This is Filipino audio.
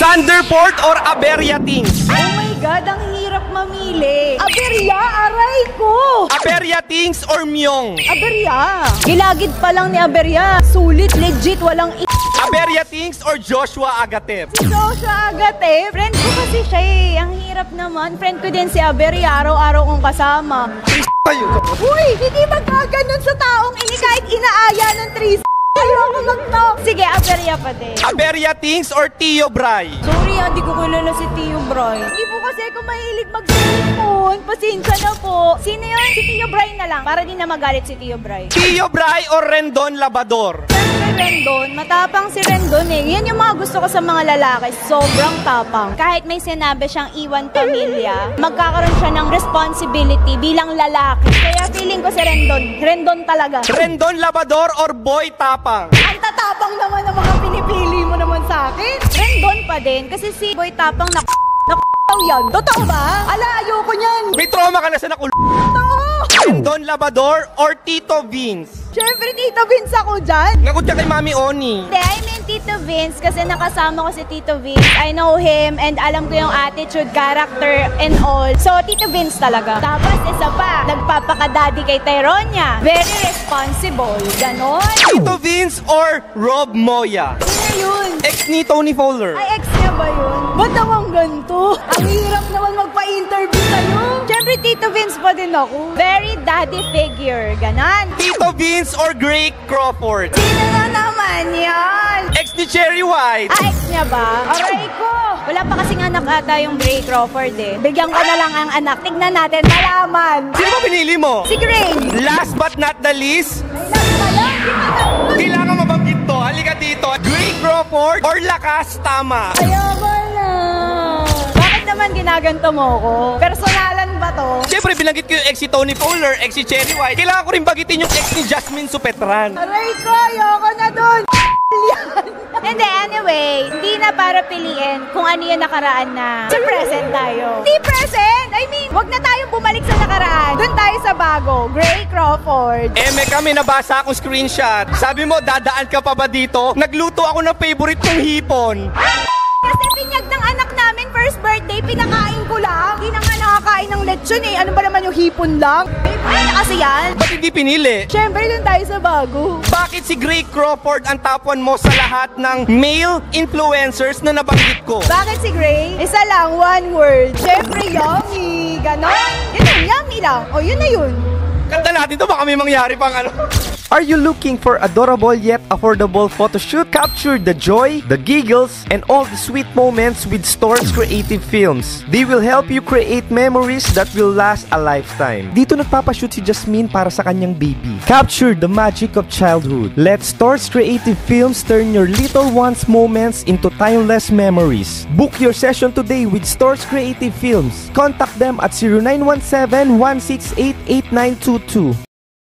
Thunderport or Aberya Things? Oh my God, ang hirap mamili. Aberya, aray ko! Aberya Things or Myong? Aberya. Gilagid pa lang ni Aberya. Sulit, legit, walang Aberya Things or Joshua Agatep? Si Joshua Agate, friend ko kasi siya eh. Ang hirap naman. Friend ko din si Aberya, araw-araw kong kasama. Uy, hindi magkaganon sa taong ini kahit inaaya ng 3 ayoko mag-talk. Sige, Aberya pa din. Aberya Things or Tio Bray? Sorry, hindi ko kilala si Tio Bray. Hindi po kasi ako mahilig mag-cellphone. Pasensya na po. Sino yun? Si Tio Bray na lang. Para di na magalit si Tio Bray. Tio Bray or Rendon Labador? Siyempre Rendon. Matapang si Rendon eh. Yan yung mga gusto ko sa mga lalaki. Sobrang tapang. Kahit may sinabi siyang iwan pamilya, magkakaroon siya ng responsibility bilang lalaki. Kaya feeling ko si Rendon. Rendon talaga. Rendon Labador or Boy Tapang? Ang tatapang naman ng mga pinipili mo naman sa akin. Rendon pa din. Kasi si Boy Tapang yan. Totoo ba? Ala, ayoko niyan. May trauma ka na sa nakul... Totoo. Rendon Labador or Tito Vince? Siyempre, Tito Vince ako dyan. Ngakot ka kay Mami Oni. Hindi, I mean Tito Vince kasi nakasama ko si Tito Vince. I know him and alam ko yung attitude, character, and all. So, Tito Vince talaga. Tapos, isa pa, nagpapakadaddy kay Tyronia. Very responsible. Ganon. Tito Vince or Rob Moya? Ano yun? Ex ni Tony Fowler. Ay, ex niya ba yun? Ba't naman ganito? Ang hirap naman magpa-interview sa'yo. Siyempre, Tito Vince pa din ako. Very daddy figure. Ganon. Tito Vince or Greg Crawford? Sino na naman yan? Ex ni Cherry White. Ah, ex niya ba? Aray ko! Wala pa kasing anak ata yung Gray Crawford eh. Bigyan ko na lang ang anak. Tignan natin, malaman. Sino ba pinili mo? Si Gray. Last but not the least, kailangan mabanggit to. Halika dito. Greg Crawford or Lakas Tama? Ayoko na. Bakit naman ginaganto mo ko? Personalan ba to? Siyempre, binanggit ko yung ex si Tony Fowler, ex si Cherry White. Kailangan ko rin bagitin yung ex ni Jasmine Supetran. Aray ko, ayoko na dun. Hindi, anyway, hindi na para piliin kung ano yung nakaraan na sa present tayo. Hindi present! I mean, wag na tayong bumalik sa nakaraan. Doon tayo sa bago. Gray Crawford. May kami nabasa akong screenshot. Sabi mo, dadaan ka pa ba dito? Nagluto ako ng favorite kong hipon. Kasi pinyag ng anak namin, first birthday, pinakain ko lang. Hindi na nga nakakain ng lechon eh. Ano ba naman yung hipon lang? Ano na kasi yan? Ba't hindi pinili? Siyempre, doon tayo sa bago. Bakit si Greg Crawford ang top 1 mo sa lahat ng male influencers na nabanggit ko? Bakit si Gray? Isa lang, one word. Siyempre, yummy. Ganon. Yun lang, yummy lang. O, yun na yun. Kanta natin to, baka may mangyari pang ano. Are you looking for adorable yet affordable photo shoot? Capture the joy, the giggles, and all the sweet moments with Storz Creative Films. They will help you create memories that will last a lifetime. Dito nagpapashoot si Jasmine para sa kanyang baby. Capture the magic of childhood. Let Storz Creative Films turn your little one's moments into timeless memories. Book your session today with Storz Creative Films. Contact them at 0917-168-8922.